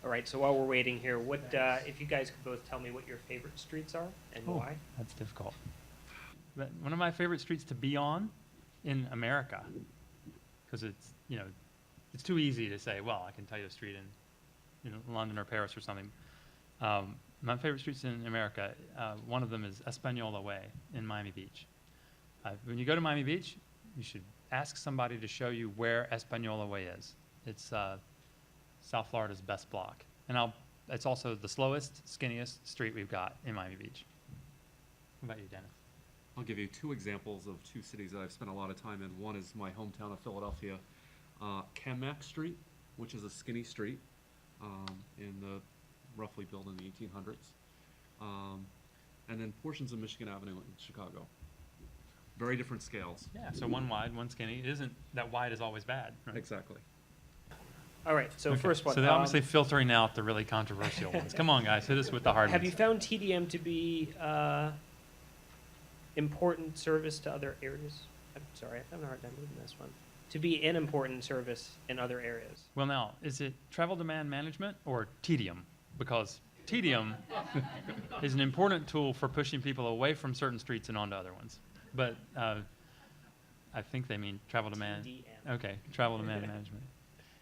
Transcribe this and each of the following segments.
All right, so while we're waiting here, what, if you guys could both tell me what your favorite streets are and Oh, why? that's difficult. But one of my favorite streets to be on in America, because it's, it's too easy to say, well, I can tell you a street in, London or Paris or something. My favorite streets in America, one of them is Espanola Way in Miami Beach. When you go to Miami Beach, you should ask somebody to show you where Espanola Way is. It's South Florida's best block. And it's also the slowest, skinniest street we've got in Miami Beach. What about you, Dennis? I'll give you two examples of two cities that I've spent a lot of time in. One is my hometown of Philadelphia, Kenmack Street, which is a skinny street, roughly built in the 1800s. And then portions of Michigan Avenue in Chicago. Very different scales. Yeah, so one wide, one skinny. It isn't that wide is always bad. Right? Exactly. All right, so Okay, first one. So they're obviously filtering out the really controversial ones. Come on, guys, hit us with the hard Have ones. you found TDM to be important service to other areas? I'm sorry, I'm having a hard time reading this one. To be an important service in other areas. Well, now, is it travel demand management or tedium? Because tedium is an important tool for pushing people away from certain streets and onto other ones. But I think they mean travel demand. TDM. Okay, travel demand management.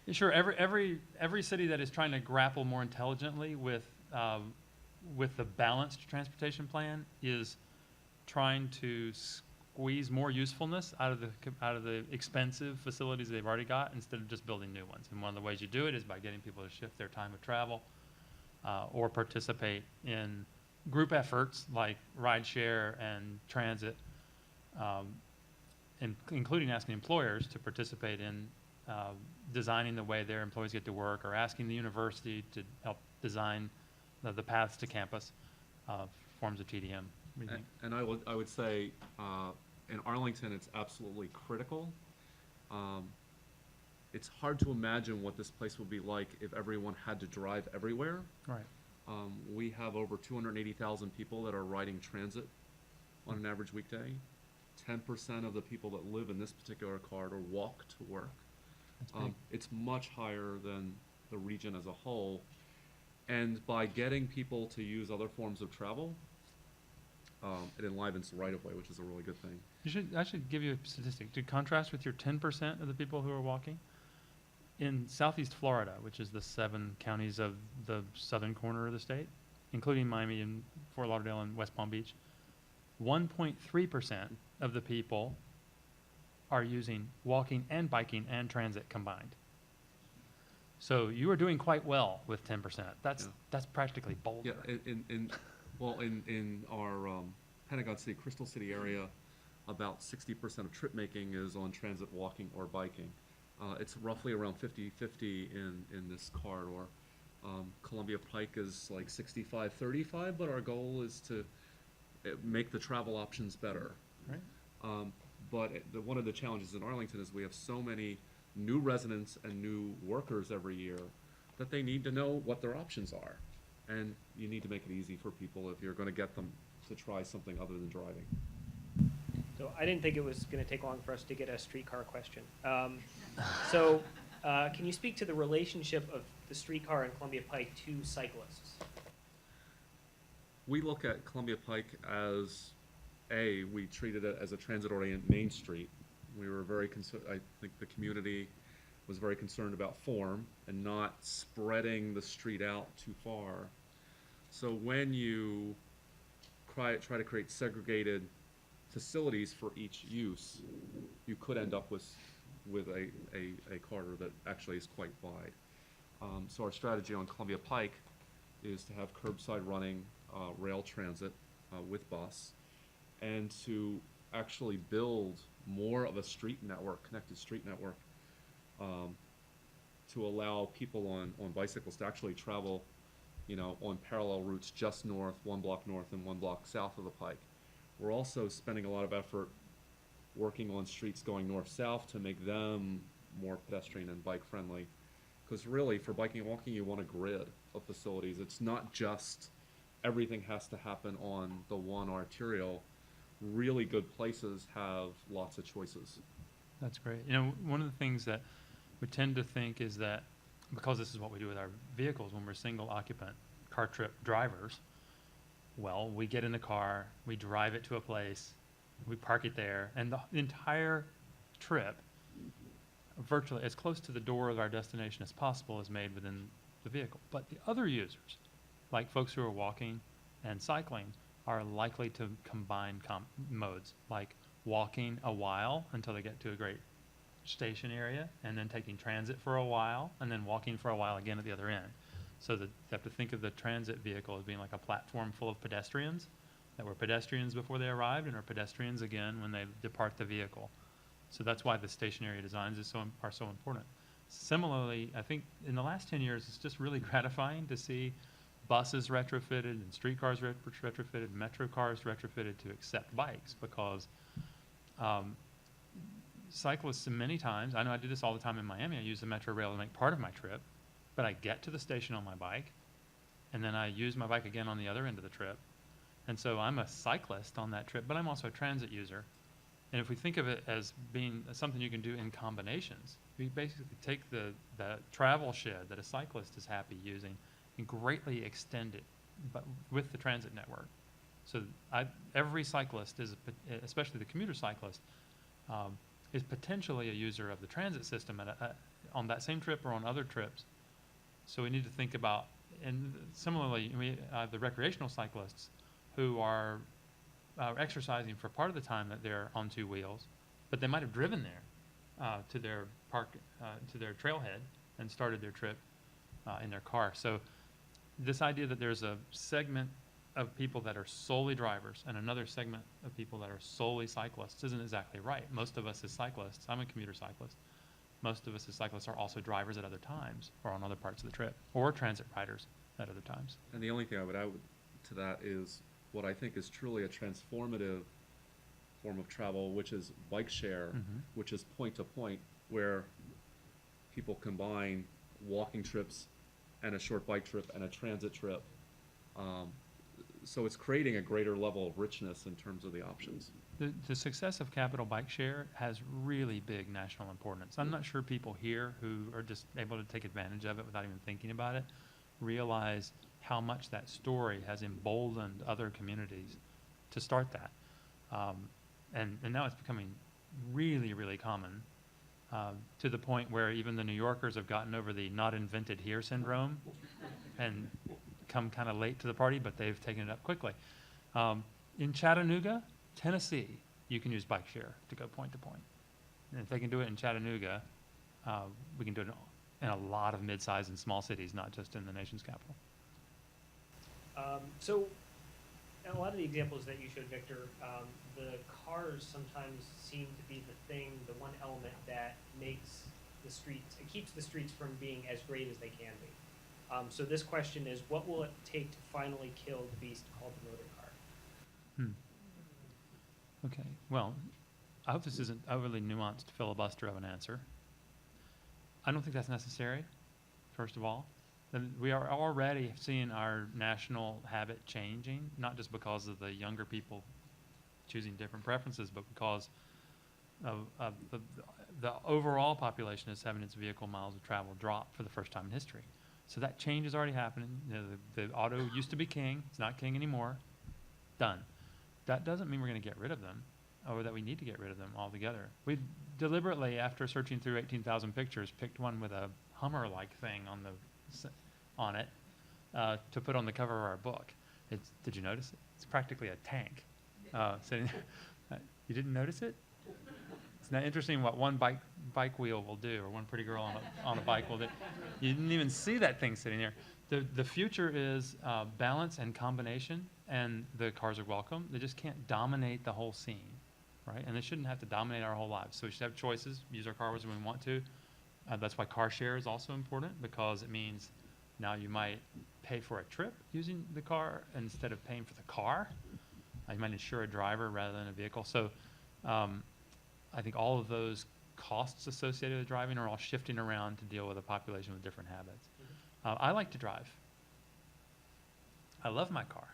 Yeah, sure, every city that is trying to grapple more intelligently with the balanced transportation plan is trying to squeeze more usefulness out of the expensive facilities they've already got instead of just building new ones. And one of the ways you do it is by getting people to shift their time of travel or participate in group efforts like rideshare and transit, including asking employers to participate in designing the way their employees get to work, or asking the university to help design the paths to campus, forms of TDM. And I would say in Arlington, it's absolutely critical. It's hard to imagine what this place would be like if everyone had to drive everywhere. Right. We have over 280,000 people that are riding transit on an average weekday. 10% of the people that live in this particular corridor walk to work. It's much higher than the region as a whole. And by getting people to use other forms of travel, it enlivens the right-of-way, which is a really good thing. I should give you a statistic. To contrast with your 10% of the people who are walking, in southeast Florida, which is the 7 counties of the southern corner of the state, including Miami and Fort Lauderdale and West Palm Beach, 1.3% of the people are using walking and biking and transit combined. So you are doing quite well with 10%. That's practically Boulder. Yeah, in our Pentagon City, Crystal City area, about 60% of trip making is on transit, walking, or biking. It's roughly around 50-50 in this corridor. Columbia Pike is like 65-35, but our goal is to make the travel options better. Right. But one of the challenges in Arlington is we have so many new residents and new workers every year that they need to know what their options are. And you need to make it easy for people if you're going to get them to try something other than driving. So I didn't think it was going to take long for us to get a streetcar question. Can you speak to the relationship of the streetcar and Columbia Pike to cyclists? We look at Columbia Pike as, we treated it as a transit-oriented main street. We were very concerned, I think the community was very concerned about form and not spreading the street out too far. So when you try to create segregated facilities for each use, you could end up with a corridor that actually is quite wide. So our strategy on Columbia Pike is to have curbside running rail transit with bus, and to actually build more of a street network, connected street network, to allow people on bicycles to actually travel, on parallel routes just north, 1 block north and 1 block south of the Pike. We're also spending a lot of effort working on streets going north-south to make them more pedestrian and bike-friendly. Because really, for biking and walking, you want a grid of facilities. It's not just everything has to happen on the one arterial. Really good places have lots of choices. That's great. One of the things that we tend to think is that because this is what we do with our vehicles when we're single occupant car trip drivers, well, we get in the car, we drive it to a place, we park it there, and the entire trip, virtually as close to the door of our destination as possible, is made within the vehicle. But the other users, like folks who are walking and cycling, are likely to combine modes, like walking a while until they get to a great station area, and then taking transit for a while, and then walking for a while again at the other end. So that you have to think of the transit vehicle as being like a platform full of pedestrians that were pedestrians before they arrived and are pedestrians again when they depart the vehicle. So that's why the stationary designs are so important. Similarly, I think in the last 10 years, it's just really gratifying to see buses retrofitted and streetcars retrofitted, metro cars retrofitted to accept bikes, because cyclists many times, I know I do this all the time in Miami, I use the metro rail to make part of my trip, but I get to the station on my bike, and then I use my bike again on the other end of the trip. And so I'm a cyclist on that trip, but I'm also a transit user. And if we think of it as being something you can do in combinations, we basically take the travel shed that a cyclist is happy using and greatly extend it, but with the transit network. So every cyclist, especially the commuter cyclist, is potentially a user of the transit system on that same trip or on other trips. So we need to think about, and similarly, the recreational cyclists who are exercising for part of the time that they're on two wheels, but they might have driven there to their to their trailhead and started their trip in their car. So this idea that there's a segment of people that are solely drivers and another segment of people that are solely cyclists isn't exactly right. Most of us as cyclists, I'm a commuter cyclist, most of us as cyclists are also drivers at other times or on other parts of the trip, or transit riders at other times. And the only thing I would add to that is what I think is truly a transformative form of travel, which is bike share, which is point to point, where people combine walking trips and a short bike trip and a transit trip. So it's creating a greater level of richness in terms of the options. The success of Capital Bike Share has really big national importance. I'm not sure people here who are just able to take advantage of it without even thinking about it realize how much that story has emboldened other communities to start that. And now it's becoming really, really common, to the point where even the New Yorkers have gotten over the not invented here syndrome and come kind of late to the party, but they've taken it up quickly. In Chattanooga, Tennessee, you can use bike share to go point to point. And if they can do it in Chattanooga, we can do it in a lot of mid-sized and small cities, not just in the nation's capital. So, a lot of the examples that you showed, Victor, the cars sometimes seem to be the thing, the one element that makes the streets, it keeps the streets from being as great as they can be. So this question is, what will it take to finally kill the beast called the motor car? Okay, well, I hope this isn't overly nuanced filibuster of an answer. I don't think that's necessary, first of all. We are already seeing our national habit changing, not just because of the younger people choosing different preferences, but because of the overall population is having its vehicle miles of travel drop for the first time in history. So that change is already happening. You know, the auto used to be king. It's not king anymore. Done. That doesn't mean we're going to get rid of them, or that we need to get rid of them altogether. We deliberately, after searching through 18,000 pictures, picked one with a Hummer-like thing on it to put on the cover of our book. Did you notice it? It's practically a tank sitting there. You didn't notice it? It's not interesting what one bike wheel will do, or one pretty girl on a bike will do. You didn't even see that thing sitting there. The future is balance and combination, and the cars are welcome. They just can't dominate the whole scene, right? And they shouldn't have to dominate our whole lives. So we should have choices, use our cars when we want to. That's why car share is also important, because it means now you might pay for a trip using the car instead of paying for the car. You might insure a driver rather than a vehicle. So I think all of those costs associated with driving are all shifting around to deal with a population with different habits. I like to drive. I love my car.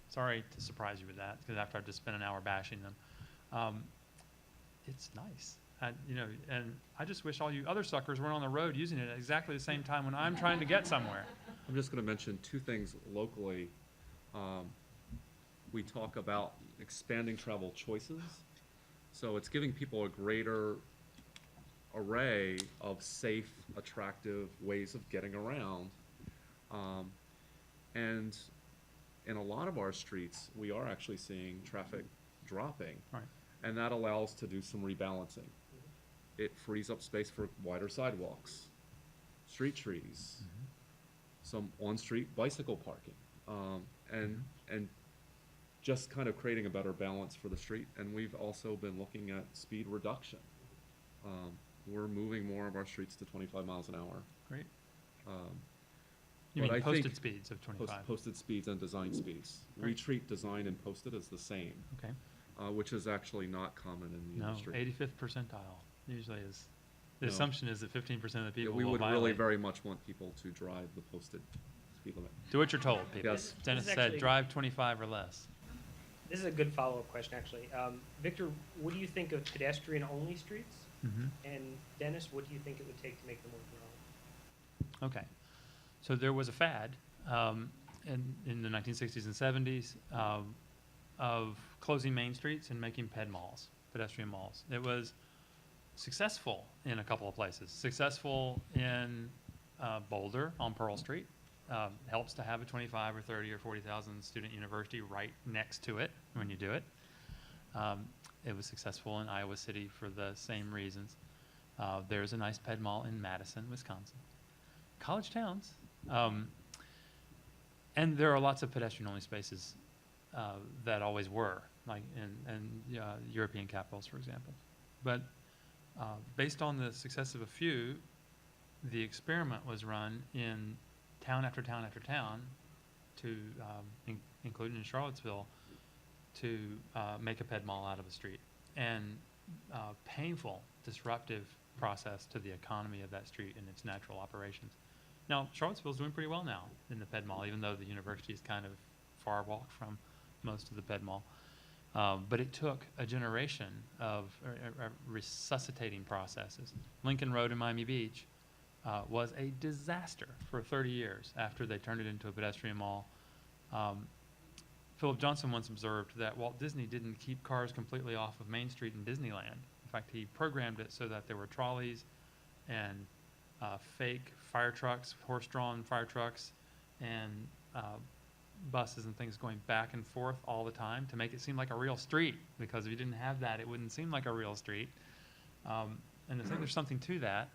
Sorry to surprise you with that, because after I've just spent an hour bashing them. It's nice. You know, and I just wish all you other suckers weren't on the road using it at exactly the same time when I'm trying to get somewhere. I'm just gonna mention two things locally. We talk about expanding travel choices. So it's giving people a greater array of safe, attractive ways of getting around. And in a lot of our streets, we are actually seeing traffic dropping. Right. And that allows to do some rebalancing. It frees up space for wider sidewalks, street trees, some on-street bicycle parking, and just kind of creating a better balance for the street. And we've also been looking at speed reduction. We're moving more of our streets to 25 miles an hour. Great. But You mean I posted think speeds of 25? Posted speeds and design speeds. We Great. treat design and posted as the same, Okay. which is actually not common in the No, industry. 85th percentile usually is. The No. assumption is that 15% of the Yeah, people we will would really violate. very much want people to drive the posted speed limit. Do what you're told, people. Yes. Dennis This is said, actually- drive 25 or less. This is a good follow-up question, actually. Victor, what do you think of pedestrian-only streets? Mm-hmm. And Dennis, what do you think it would take to make them more viable? Okay. So there was a fad in the 1960s and 70s of closing main streets and making ped malls, pedestrian malls. It was successful in a couple of places. Successful in Boulder on Pearl Street. Helps to have a 25 or 30 or 40,000 student university right next to it when you do it. It was successful in Iowa City for the same reasons. There's a nice ped mall in Madison, Wisconsin. College towns. And there are lots of pedestrian-only spaces that always were, like in European capitals, for example. But based on the success of a few, the experiment was run in town after town after town, to including in Charlottesville, to make a ped mall out of a street. And painful, disruptive process to the economy of that street and its natural operations. Now, Charlottesville's doing pretty well now in the ped mall, even though the university is kind of far walk from most of the ped mall. But it took a generation of resuscitating processes. Lincoln Road in Miami Beach was a disaster for 30 years after they turned it into a pedestrian mall. Philip Johnson once observed that Walt Disney didn't keep cars completely off of Main Street in Disneyland. In fact, he programmed it so that there were trolleys and fake fire trucks, horse-drawn fire trucks, and buses and things going back and forth all the time to make it seem like a real street, because if you didn't have that, it wouldn't seem like a real street. And I think there's something to that.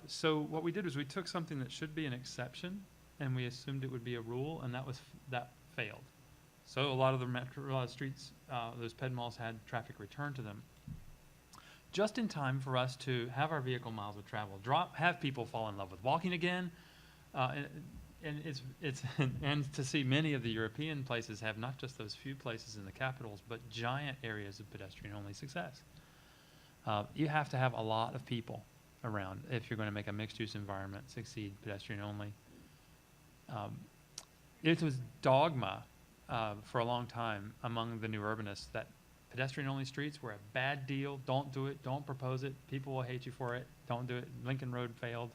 So what we did was we took something that should be an exception and we assumed it would be a rule, and that failed. So a lot of the streets, those ped malls had traffic return to them, just in time for us to have our vehicle miles of travel drop, have people fall in love with walking again, and to see many of the European places have not just those few places in the capitals, but giant areas of pedestrian-only success. You have to have a lot of people around if you're going to make a mixed-use environment succeed pedestrian-only. It was dogma for a long time among the new urbanists that pedestrian-only streets were a bad deal. Don't do it. Don't propose it. People will hate you for it. Don't do it. Lincoln Road failed.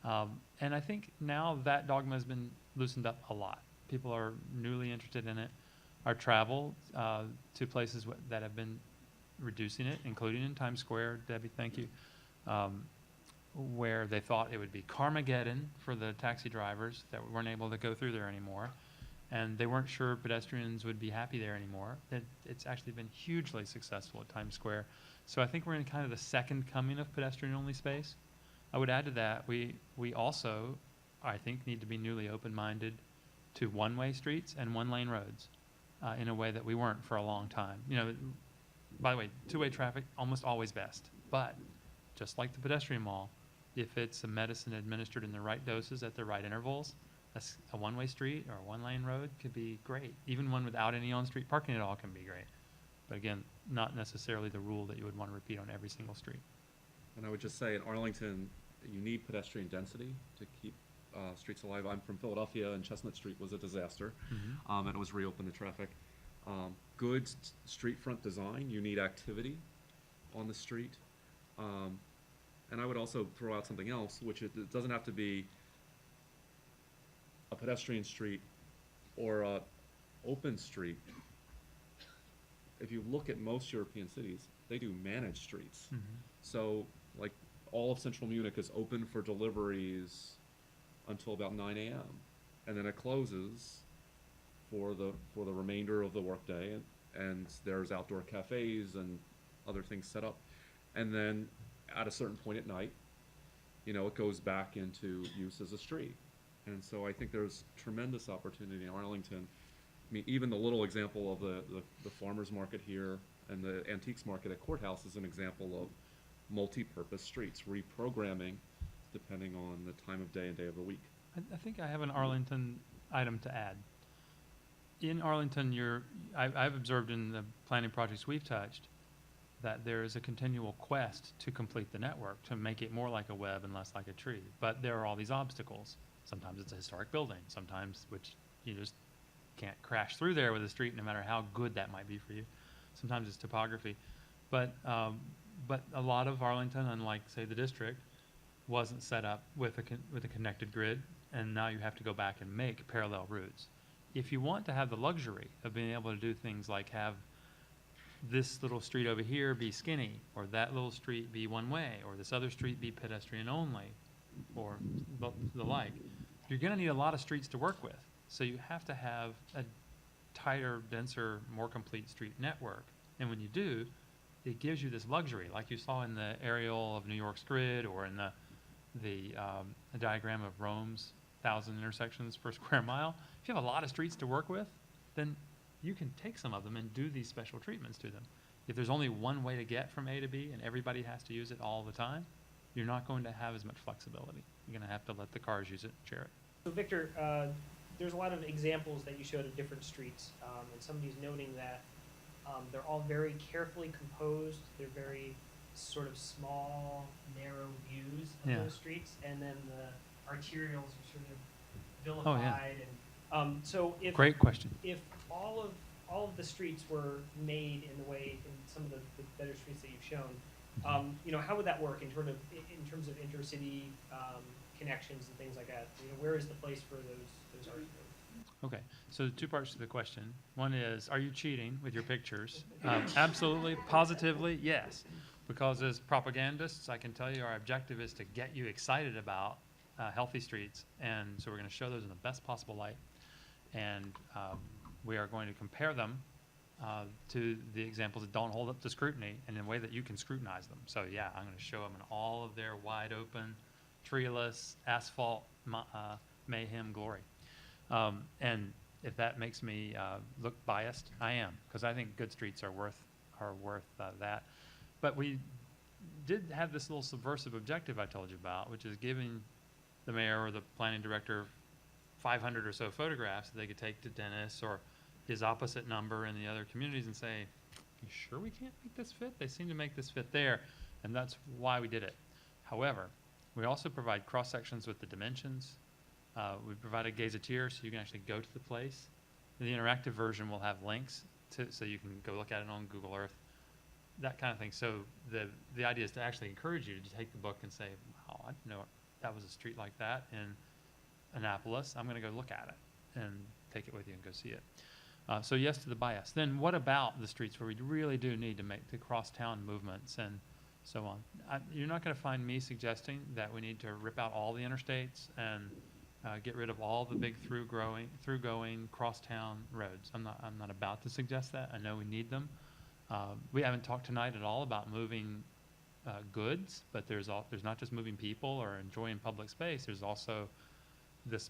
And I think now that dogma has been loosened up a lot. People are newly interested in it. Our travel to places that have been reducing it, including in Times Square, Debbie, thank you, where they thought it would be Carmageddon for the taxi drivers that weren't able to go through there anymore. And they weren't sure pedestrians would be happy there anymore. It's actually been hugely successful at Times Square. So I think we're in kind of the second coming of pedestrian-only space. I would add to that, we also, I think, need to be newly open-minded to one-way streets and one-lane roads in a way that we weren't for a long time. You know, by the way, two-way traffic, almost always best. But just like the pedestrian mall, if it's a medicine administered in the right doses at the right intervals, a one-way street or a one-lane road could be great. Even one without any on-street parking at all can be great. But again, not necessarily the rule that you would want to repeat on every single street. And I would just say in Arlington, you need pedestrian density to keep streets alive. I'm from Philadelphia, and Chestnut Street was a disaster, and it was reopened to traffic. Good street front design, you need activity. on the street. And I would also throw out something else, which it doesn't have to be a pedestrian street or a open street. If you look at most European cities, they do managed streets. So, like, all of central Munich is open for deliveries until about 9 a.m. And then it closes for the remainder of the workday, and there's outdoor cafes and other things set up. And then at a certain point at night, it goes back into use as a street. And so I think there's tremendous opportunity in Arlington. I mean, even the little example of the farmers market here and the antiques market at Courthouse is an example of multi-purpose streets, reprogramming depending on the time of day and day of the week. I think I have an Arlington item to add. In Arlington, I've observed in the planning projects we've touched that there is a continual quest to complete the network, to make it more like a web and less like a tree. But there are all these obstacles. Sometimes it's a historic building, sometimes which you just can't crash through there with a street no matter how good that might be for you. Sometimes it's topography. But a lot of Arlington, unlike, say, the district, wasn't set up with a connected grid, and now you have to go back and make parallel routes. If you want to have the luxury of being able to do things like have this little street over here be skinny, or that little street be one way, or this other street be pedestrian only, or the like, you're going to need a lot of streets to work with. So you have to have a tighter, denser, more complete street network. And when you do, it gives you this luxury, like you saw in the aerial of New York's grid, or in the diagram of Rome's 1,000 intersections per square mile. If you have a lot of streets to work with, then you can take some of them and do these special treatments to them. If there's only one way to get from A to B and everybody has to use it all the time, you're not going to have as much flexibility. You're going to have to let the cars use it and share it. So Victor, there's a lot of examples that you showed of different streets, and somebody's noting that they're all very carefully composed. They're very sort of small, narrow views of those streets, and then the arterials are sort of vilified. And so if Great question. If all of the streets were made in the way in some of the better streets that you've shown, how would that work in terms of intercity connections and things like that? Where is the place for those arterials? Okay, so 2 parts to the question. One is, are you cheating with your pictures? Absolutely, positively, yes. Because as propagandists, I can tell you our objective is to get you excited about healthy streets. And so we're going to show those in the best possible light. And we are going to compare them to the examples that don't hold up to scrutiny in a way that you can scrutinize them. So yeah, I'm going to show them in all of their wide open, treeless, asphalt mayhem glory. And if that makes me look biased, I am, because I think good streets are worth that. But we did have this little subversive objective I told you about, which is giving the mayor or the planning director 500 or so photographs that they could take to Dennis or his opposite number in the other communities and say, you sure we can't make this fit? They seem to make this fit there, and that's why we did it. However, we also provide cross-sections with the dimensions. We provide a gazetteer so you can actually go to the place. And the interactive version will have links so you can go look at it on Google Earth, that kind of thing. So the idea is to actually encourage you to take the book and say, wow, I didn't know that was a street like that in Annapolis. I'm going to go look at it and take it with you and go see it. So yes to the bias. Then what about the streets where we really do need to make the cross-town movements and so on? You're not going to find me suggesting that we need to rip out all the interstates and get rid of all the big through-going cross-town roads. I'm not about to suggest that. I know we need them. We haven't talked tonight at all about moving goods, but there's not just moving people or enjoying public space. There's also this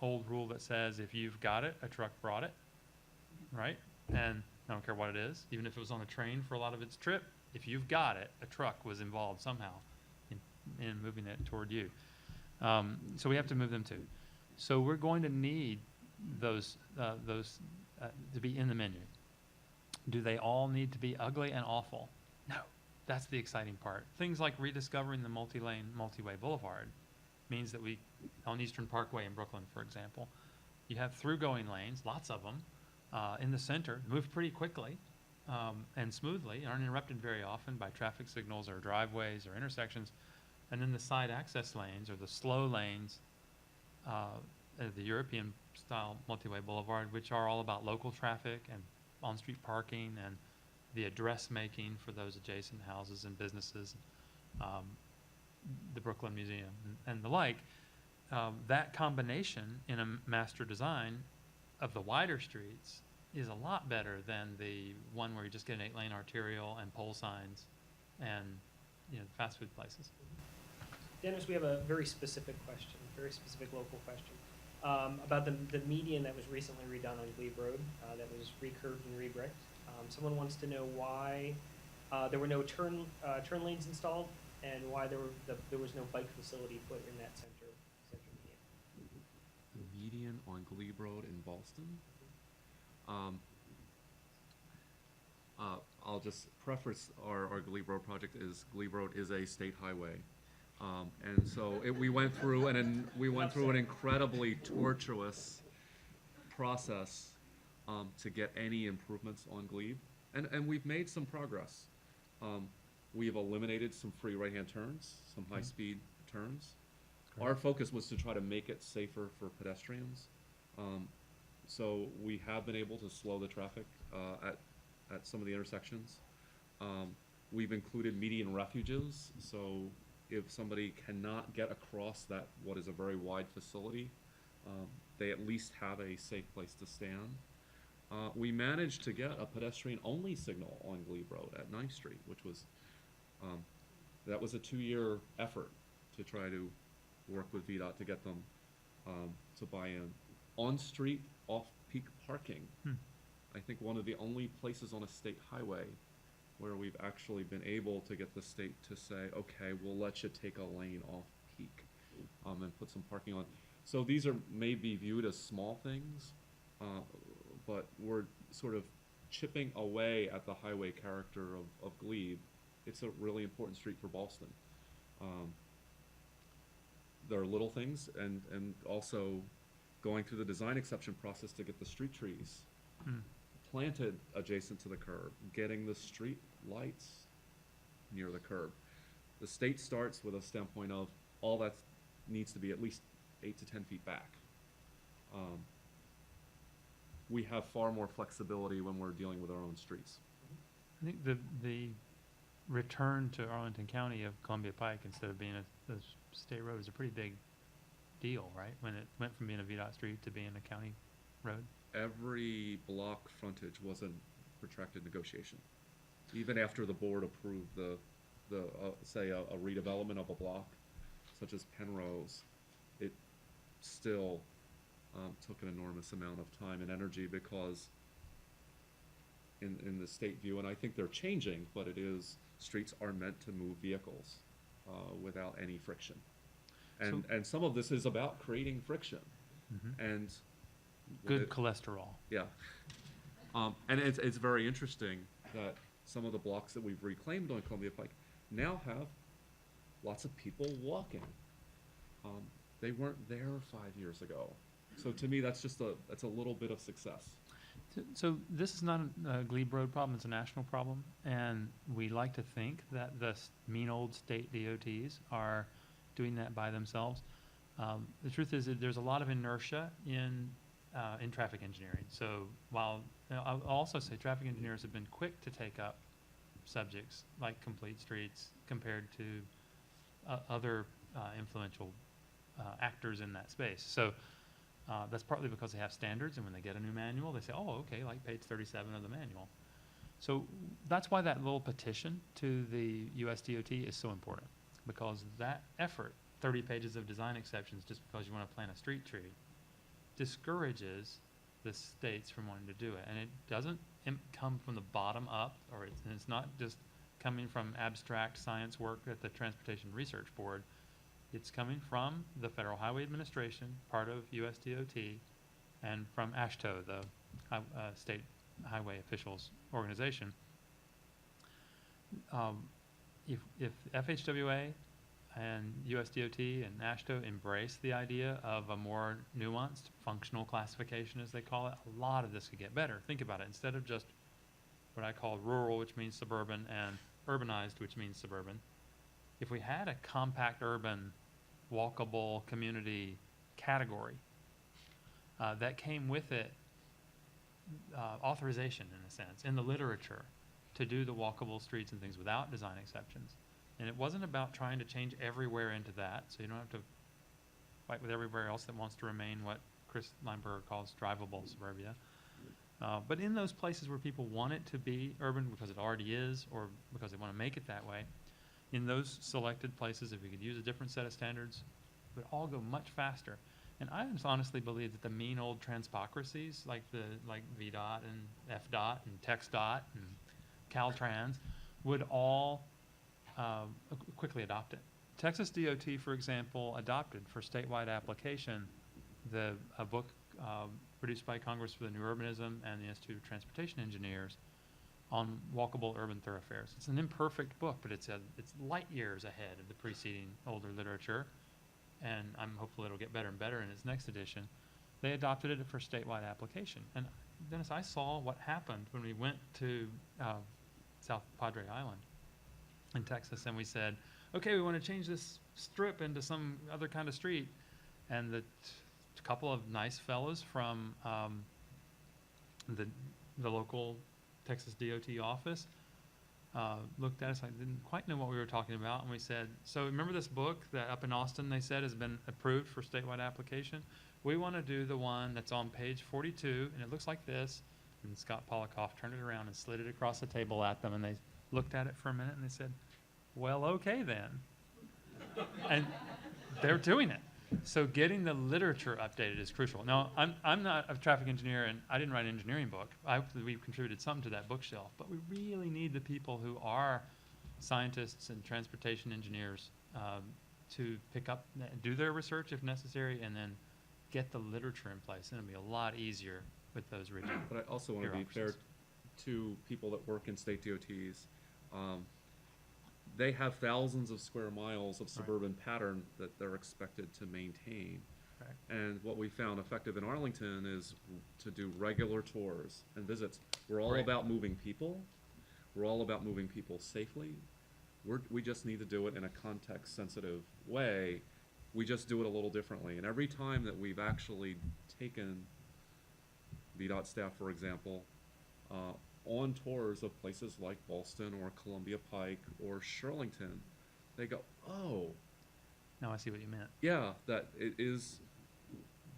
old rule that says if you've got it, a truck brought it, right? And I don't care what it is, even if it was on a train for a lot of its trip. If you've got it, a truck was involved somehow in moving it toward you. So we have to move them too. So we're going to need those to be in the menu. Do they all need to be ugly and awful? No, that's the exciting part. Things like rediscovering the multi-lane, multi-way boulevard means that on Eastern Parkway in Brooklyn, for example, you have through-going lanes, lots of them, in the center, move pretty quickly, and smoothly, and aren't interrupted very often by traffic signals or driveways or intersections. And then the side access lanes, or the slow lanes, the European-style multi-way boulevard, which are all about local traffic and on-street parking and the address making for those adjacent houses and businesses, the Brooklyn Museum and the like. That combination in a master design of the wider streets is a lot better than the one where you just get an 8-lane arterial and pole signs and, fast food places. Dennis, we have a very specific question, very specific local question, about the median that was recently redone on Glebe Road, that was re-curved and re-bricked. Someone wants to know why there were no turn lanes installed, and why there was no bike facility put in that center median. The median on Glebe Road in Ballston? I'll just preface our Glebe Road project is Glebe Road is a state highway. And so we went through an incredibly tortuous process to get any improvements on Glebe, and we've made some progress. We've eliminated some free right-hand turns, some high-speed turns. Our focus was to try to make it safer for pedestrians. So we have been able to slow the traffic at some of the intersections. We've included median refuges, so if somebody cannot get across what is a very wide facility, they at least have a safe place to stand. We managed to get a pedestrian-only signal on Glebe Road at 9th Street, which was, that was a 2-year effort to try to work with VDOT to get them to buy in. On-street, off-peak parking. I think one of the only places on a state highway where we've actually been able to get the state to say, okay, we'll let you take a lane off-peak and put some parking on. So these may be viewed as small things, but we're sort of chipping away at the highway character of Glebe. It's a really important street for Ballston. There are little things, and also going through the design exception process to get the street trees planted adjacent to the curb, getting the street lights near the curb. The state starts with a standpoint of all that needs to be at least 8 to 10 feet back. We have far more flexibility when we're dealing with our own streets. I think the return to Arlington County of Columbia Pike instead of being a state road is a pretty big deal, right? When it went from being a VDOT street to being a county road. Every block frontage was a protracted negotiation. Even after the board approved say a redevelopment of a block, such as Penrose, it still took an enormous amount of time and energy because in the state view, and I think they're changing, but streets are meant to move vehicles without any friction. And some of this is about creating friction. And good cholesterol. Yeah. And it's very interesting that some of the blocks that we've reclaimed on Columbia Pike now have lots of people walking. They weren't there 5 years ago. So to me, that's a little bit of success. So this is not a Glebe Road problem, it's a national problem, and we like to think that the mean old state DOTs are doing that by themselves. The truth is that there's a lot of inertia in traffic engineering. So while I'll also say traffic engineers have been quick to take up subjects like complete streets compared to other influential actors in that space. So that's partly because they have standards, and when they get a new manual, they say, oh, okay, like page 37 of the manual. So that's why that little petition to the USDOT is so important, because that effort, 30 pages of design exceptions just because you want to plant a street tree, discourages the states from wanting to do it. And it doesn't come from the bottom up, or it's not just coming from abstract science work at the Transportation Research Board. It's coming from the Federal Highway Administration, part of USDOT, and from AASHTO, the State Highway Officials Organization. If FHWA and USDOT and AASHTO embrace the idea of a more nuanced functional classification, as they call it, a lot of this could get better. Think about it. Instead of just what I call rural, which means suburban, and urbanized, which means suburban. If we had a compact urban, walkable community category, that came with it authorization, in a sense, in the literature, to do the walkable streets and things without design exceptions. And it wasn't about trying to change everywhere into that, so you don't have to fight with everywhere else that wants to remain what Chris Lineberger calls drivable suburbia. But in those places where people want it to be urban because it already is, or because they want to make it that way, in those selected places, if we could use a different set of standards, it would all go much faster. And I honestly believe that the mean old transpocracies, like VDOT and FDOT and TxDOT and Caltrans, would all quickly adopt it. Texas DOT, for example, adopted for statewide application a book produced by Congress for the New Urbanism and the Institute of Transportation Engineers on walkable urban thoroughfares. It's an imperfect book, but it's light years ahead of the preceding older literature, and I'm hopeful it'll get better and better in its next edition. They adopted it for statewide application. And Dennis, I saw what happened when we went to South Padre Island in Texas, and we said, okay, we want to change this strip into some other kind of street. And the couple of nice fellows from the local Texas DOT office looked at us like didn't quite know what we were talking about, and we said, so remember this book that up in Austin they said has been approved for statewide application? We want to do the one that's on page 42, and it looks like this. And Scott Polikoff turned it around and slid it across the table at them, and they looked at it for a minute, and they said, well, okay then. And they're doing it. So getting the literature updated is crucial. Now, I'm not a traffic engineer, and I didn't write an engineering book. We've contributed some to that bookshelf, but we really need the people who are scientists and transportation engineers to pick up, do their research if necessary, and then get the literature in place. And it'll be a lot easier with those rigid But I also want to be fair to people that work in state DOTs. They have thousands of square miles of suburban pattern that they're expected to maintain. Correct. And what we found effective in Arlington is to do regular tours and visits. We're all Right. about moving people. We're all about moving people safely. We just need to do it in a context-sensitive way. We just do it a little differently. And every time that we've actually taken VDOT staff, for example, on tours of places like Ballston or Columbia Pike or Shirlington, they go, oh, Now I see what you meant. yeah, that it is,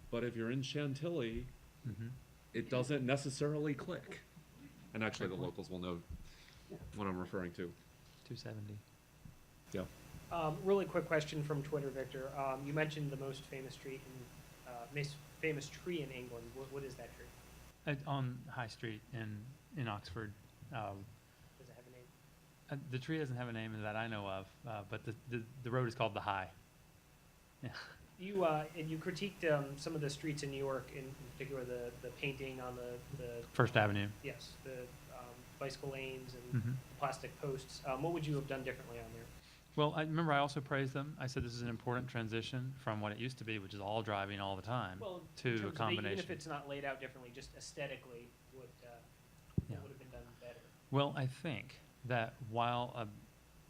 but if you're in Chantilly, Mm-hmm. it doesn't necessarily click. And actually, the Great point. locals will know what I'm referring to. 270. Yeah. Really quick question from Twitter, Victor. You mentioned the most famous street most famous tree in England. What is that tree? On High Street in Oxford. Does it have a name? The tree doesn't have a name that I know of, but the road is called the High. Yeah. You critiqued some of the streets in New York, in particular the painting on the First Avenue. yes, the bicycle lanes and Mm-hmm. plastic posts. What would you have done differently on there? Well, I remember I also praised them. I said this is an important transition from what it used to be, which is all driving all the time, Well, to in a terms of combination. even if it's not laid out differently, just aesthetically, what Yeah. would have been done better? Well, I think that while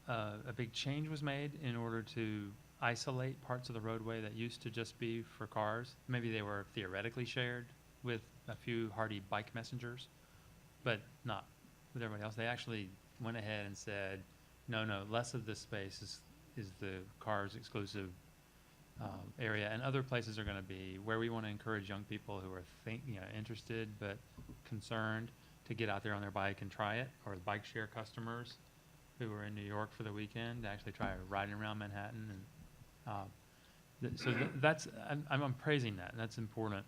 a big change was made in order to isolate parts of the roadway that used to just be for cars, maybe they were theoretically shared with a few hardy bike messengers, but not with everybody else. They actually went ahead and said, no, less of this space is the cars exclusive area, and other places are going to be where we want to encourage young people who are interested but concerned to get out there on their bike and try it, or bike share customers who are in New York for the weekend to actually try riding around Manhattan. And that's I'm praising that, and that's important.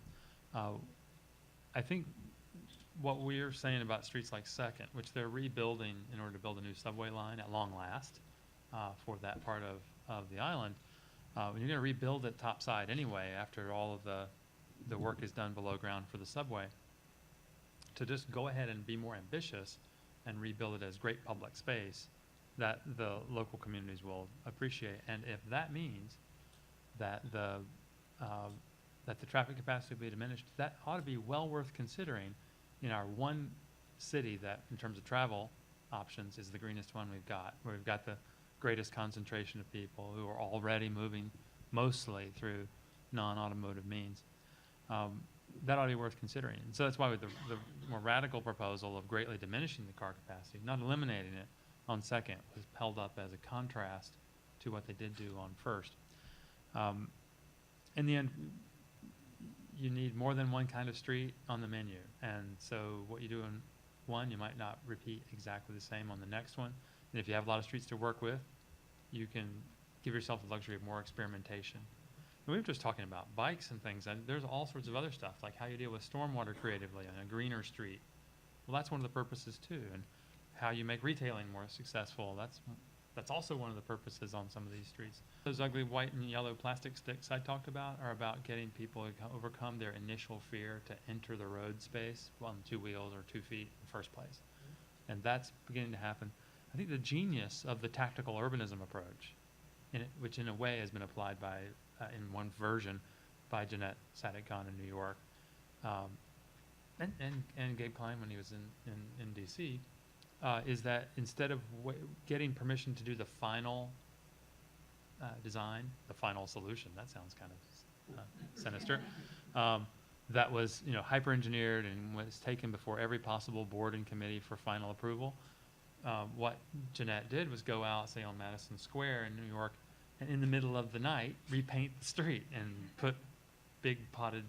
I think what we're saying about streets like Second, which they're rebuilding in order to build a new subway line at long last for that part of the island, when you're going to rebuild it topside anyway after all of the work is done below ground for the subway, to just go ahead and be more ambitious and rebuild it as great public space that the local communities will appreciate. And if that means that the traffic capacity will be diminished, that ought to be well worth considering in our one city that, in terms of travel options, is the greenest one we've got, where we've got the greatest concentration of people who are already moving mostly through non-automotive means. That ought to be worth considering. And so that's why with the more radical proposal of greatly diminishing the car capacity, not eliminating it on second, was held up as a contrast to what they did do on first. In the end, you need more than one kind of street on the menu. And so what you do in one, you might not repeat exactly the same on the next one. And if you have a lot of streets to work with, you can give yourself the luxury of more experimentation. And we were just talking about bikes and things, and there's all sorts of other stuff, like how you deal with stormwater creatively on a greener street. Well, that's one of the purposes too. And how you make retailing more successful, that's also one of the purposes on some of these streets. Those ugly white and yellow plastic sticks I talked about are about getting people to overcome their initial fear to enter the road space on 2 wheels or 2 feet in the first place. And that's beginning to happen. I think the genius of the tactical urbanism approach, which in a way has been applied by, in one version, by Jeanette Sadik-Khan in New York, and Gabe Klein when he was in DC, is that instead of getting permission to do the final design, the final solution, that sounds kind of sinister, that was hyper-engineered and was taken before every possible board and committee for final approval. What Jeanette did was go out, say on Madison Square in New York, and in the middle of the night, repaint the street and put big potted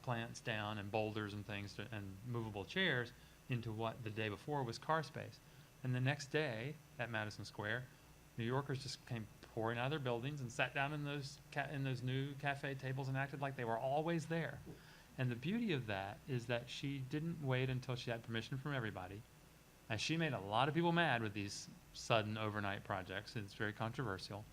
plants down and boulders and things and movable chairs into what the day before was car space. And the next day at Madison Square, New Yorkers just came pouring out of their buildings and sat down in those new cafe tables and acted like they were always there. And the beauty of that is that she didn't wait until she had permission from everybody. And she made a lot of people mad with these sudden overnight projects. It's very controversial.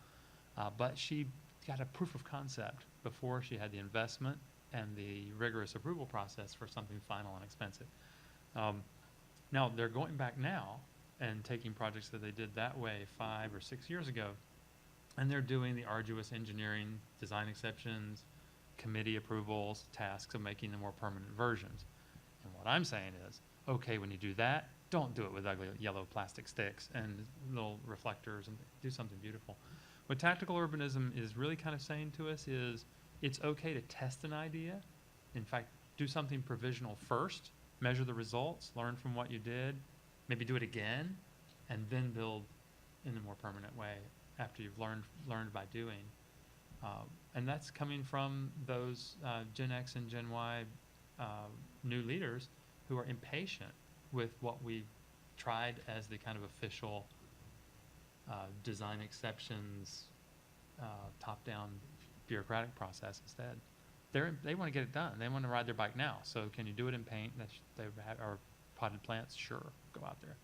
But she got a proof of concept before she had the investment and the rigorous approval process for something final and expensive. Now, they're going back now and taking projects that they did that way 5 or 6 years ago, and they're doing the arduous engineering, design exceptions, committee approvals, tasks of making the more permanent versions. And what I'm saying is, okay, when you do that, don't do it with ugly yellow plastic sticks and little reflectors, and do something beautiful. What tactical urbanism is really kind of saying to us is it's okay to test an idea. In fact, do something provisional first, measure the results, learn from what you did, maybe do it again, and then build in a more permanent way after you've learned by doing. And that's coming from those Gen X and Gen Y new leaders who are impatient with what we tried as the kind of official design exceptions, top-down bureaucratic process instead. They want to get it done. They want to ride their bike now. So can you do it in paint? Or potted plants? Sure, go out there.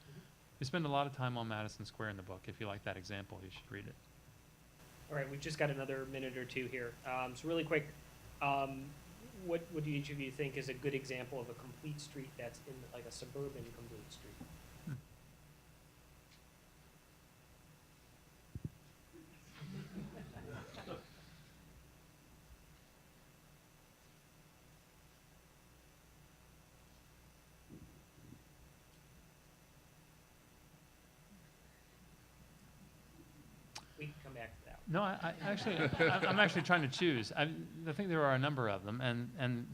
We spend a lot of time on Madison Square in the book. If you like that example, you should read it. All right, we've just got another minute or two here. So really quick, what do each of you think is a good example of a complete street that's in like a suburban complete street? We can come back to that. No, I'm actually trying to choose. I think there are a number of them, and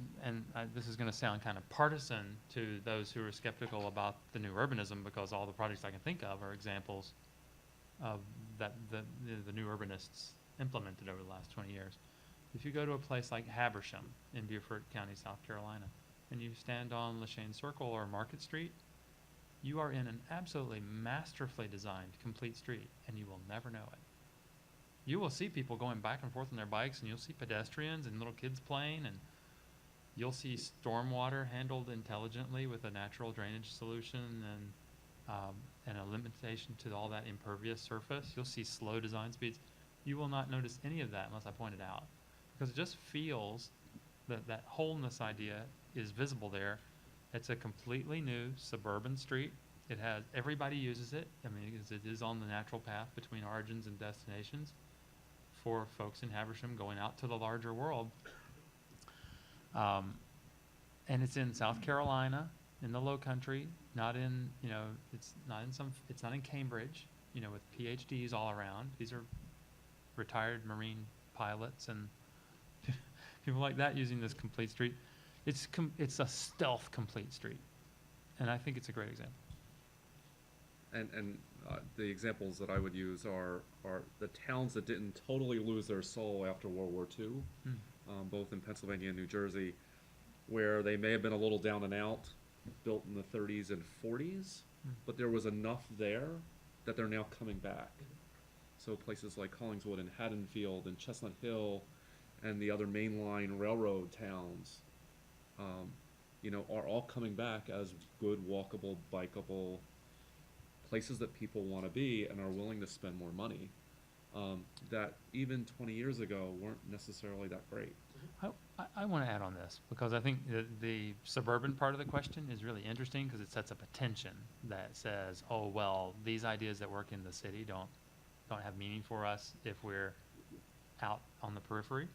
this is going to sound kind of partisan to those who are skeptical about the new urbanism, because all the projects I can think of are examples of that the new urbanists implemented over the last 20 years. If you go to a place like Habersham in Beaufort County, South Carolina, and you stand on Lachine Circle or Market Street, you are in an absolutely masterfully designed complete street, and you will never know it. You will see people going back and forth on their bikes, and you'll see pedestrians and little kids playing, and you'll see stormwater handled intelligently with a natural drainage solution and a limitation to all that impervious surface. You'll see slow design speeds. You will not notice any of that unless I point it out, because it just feels that wholeness idea is visible there. It's a completely new suburban street. Everybody uses it. I mean, it is on the natural path between origins and destinations for folks in Habersham going out to the larger world. And it's in South Carolina, in the Low Country, not in, you know, it's not in Cambridge, you know, with PhDs all around. These are retired Marine pilots and people like that using this complete street. It's a stealth complete street, and I think it's a great example. And the examples that I would use are the towns that didn't totally lose their soul after World War II, both in Pennsylvania and New Jersey, where they may have been a little down and out, built in the 30s and 40s, but there was enough there that they're now coming back. So places like Collingswood and Haddonfield and Chestnut Hill and the other mainline railroad towns, you know, are all coming back as good walkable, bikeable places that people want to be and are willing to spend more money, that even 20 years ago weren't necessarily that great. I want to add on this because I think the suburban part of the question is really interesting because it sets up a tension that says, oh, well, these ideas that work in the city don't have meaning for us if we're out on the periphery,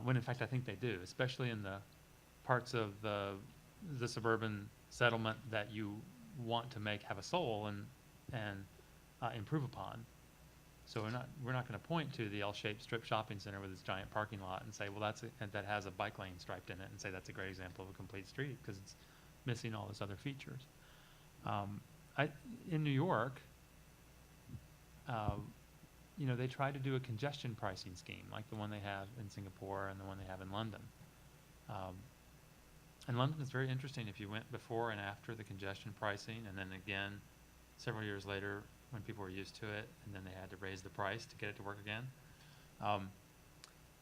when in fact I think they do, especially in the parts of the suburban settlement that you want to make have a soul and improve upon. So we're not going to point to the L-shaped strip shopping center with its giant parking lot and say, well, that has a bike lane striped in it, and say that's a great example of a complete street because it's missing all those other features. In New York, you know, they try to do a congestion pricing scheme like the one they have in Singapore and the one they have in London. And London is very interesting if you went before and after the congestion pricing, and then again several years later when people were used to it, and then they had to raise the price to get it to work again.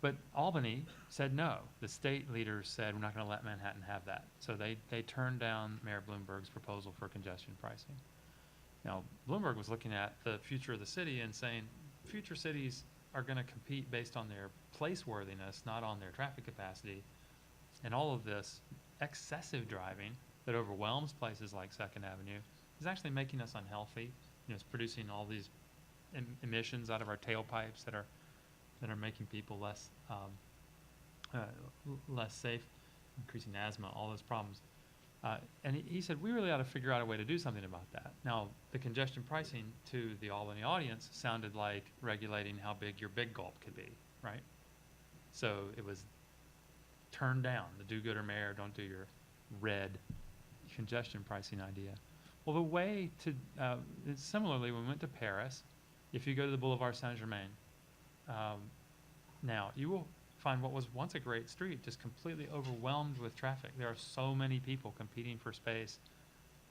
But Albany said no. The state leaders said, we're not going to let Manhattan have that. So they turned down Mayor Bloomberg's proposal for congestion pricing. Now, Bloomberg was looking at the future of the city and saying, future cities are going to compete based on their place-worthiness, not on their traffic capacity. And all of this excessive driving that overwhelms places like 2nd Avenue is actually making us unhealthy. You know, it's producing all these emissions out of our tailpipes that are making people less safe, increasing asthma, all those problems. And he said, we really ought to figure out a way to do something about that. Now, the congestion pricing to the Albany audience sounded like regulating how big your big gulp could be, right? So it was turned down, the do-gooder mayor, don't do your red congestion pricing idea. Well, the way to, similarly, when we went to Paris, if you go to the Boulevard Saint-Germain, now you will find what was once a great street just completely overwhelmed with traffic. There are so many people competing for space.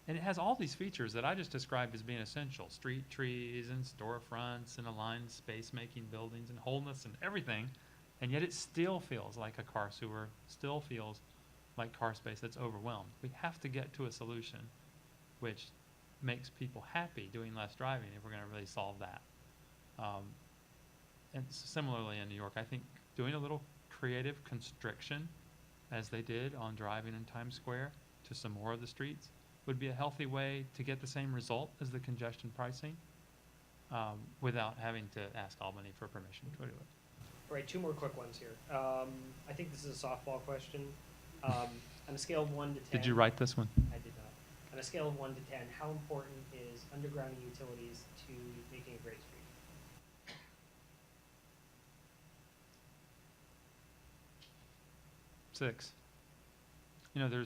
And it has all these features that I just described as being essential. Street trees and storefronts and aligned space-making buildings and wholeness and everything. And yet it still feels like a car sewer, still feels like car space that's overwhelmed. We have to get to a solution which makes people happy doing less driving if we're going to really solve that. And similarly in New York, I think doing a little creative constriction, as they did on driving in Times Square, to some more of the streets would be a healthy way to get the same result as the congestion pricing without having to ask Albany for permission to do it. All right, 2 more quick ones here. I think this is a softball question. On a scale of 1 to 10. Did you write this one? I did not. On a scale of 1 to 10, how important is undergrounding utilities to making a great street? 6. You know,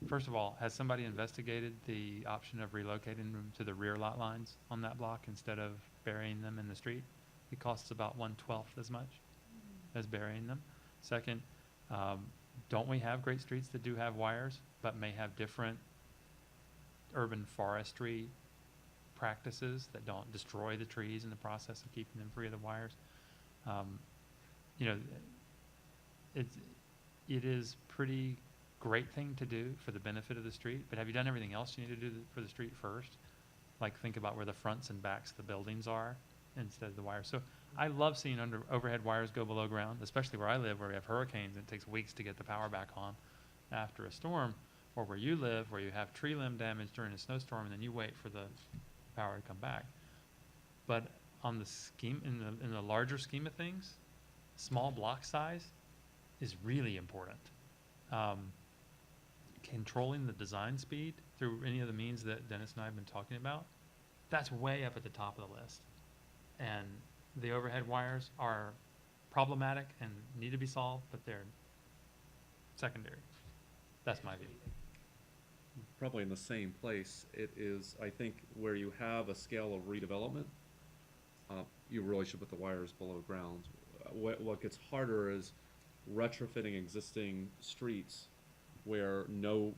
first of all, has somebody investigated the option of relocating them to the rear lot lines on that block instead of burying them in the street? It costs about 1/12 as much as burying them. Second, don't we have great streets that do have wires but may have different urban forestry practices that don't destroy the trees in the process of keeping them free of the wires? You know, it is pretty great thing to do for the benefit of the street, but have you done everything else you need to do for the street first? Like think about where the fronts and backs of the buildings are instead of the wires. So I love seeing overhead wires go below ground, especially where I live, where we have hurricanes and it takes weeks to get the power back on after a storm, or where you live, where you have tree limb damage during a snowstorm and then you wait for the power to come back. But on the scheme, in the larger scheme of things, small block size is really important. Controlling the design speed through any of the means that Dennis and I have been talking about, that's way up at the top of the list. And the overhead wires are problematic and need to be solved, but they're secondary. That's my view. Probably in the same place. It is, I think, where you have a scale of redevelopment, you really should put the wires below ground. What gets harder is retrofitting existing streets where no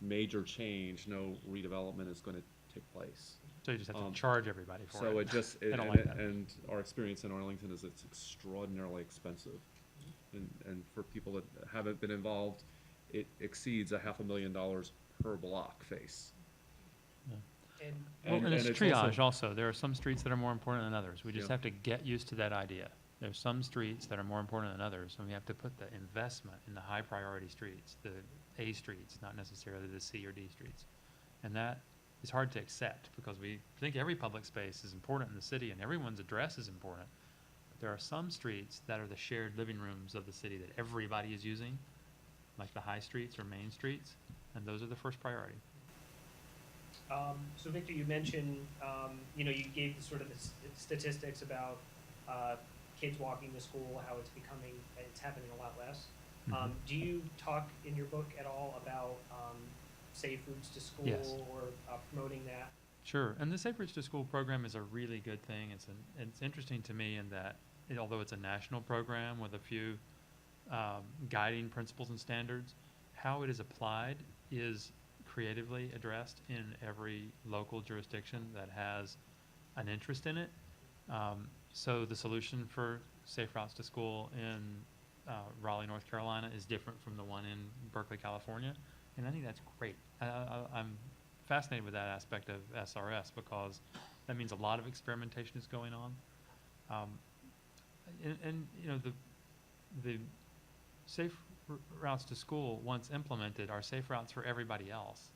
major change, no redevelopment is going to take place. So you just have to charge everybody for it. So it just, I don't like that. and our experience in Arlington is it's extraordinarily expensive. And for people that haven't been involved, it exceeds $500,000 per block face. Well, and it's it's triage also. There are some streets that are more important than others. We just Yeah. have to get used to that idea. There's some streets that are more important than others, and we have to put the investment in the high priority streets, the A streets, not necessarily the C or D streets. And that is hard to accept because we think every public space is important in the city and everyone's address is important. But there are some streets that are the shared living rooms of the city that everybody is using, like the high streets or main streets, and those are the first priority. So Victor, you mentioned, you gave sort of the statistics about kids walking to school, how it's happening a lot less. Mhm. Do you talk in your book at all about safe routes to school Yes. or promoting that? Sure, and the Safe Routes to School program is a really good thing. It's interesting to me in that, although it's a national program with a few guiding principles and standards, how it is applied is creatively addressed in every local jurisdiction that has an interest in it. So the solution for Safe Routes to School in Raleigh, North Carolina is different from the one in Berkeley, California, and I think that's great. I'm fascinated with that aspect of SRS because that means a lot of experimentation is going on. The Safe Routes to School, once implemented, are safe routes for everybody else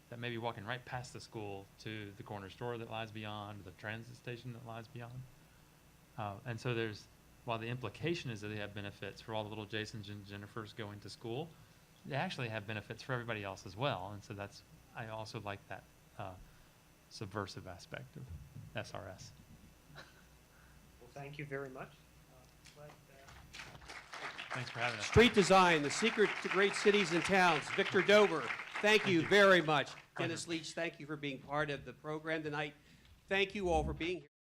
that may be walking right past the school to the corner store that lies beyond, the transit station that lies beyond. And so while the implication is that they have benefits for all the little Jasons and Jennifers going to school, they actually have benefits for everybody else as well. And so I also like that subversive aspect of SRS. Well, thank you very much. Thanks for having us. Street design, the secret to great cities and towns. Victor Dover, thank you very much. Dennis Leach, thank you for being part of the program tonight. Thank you all for being here.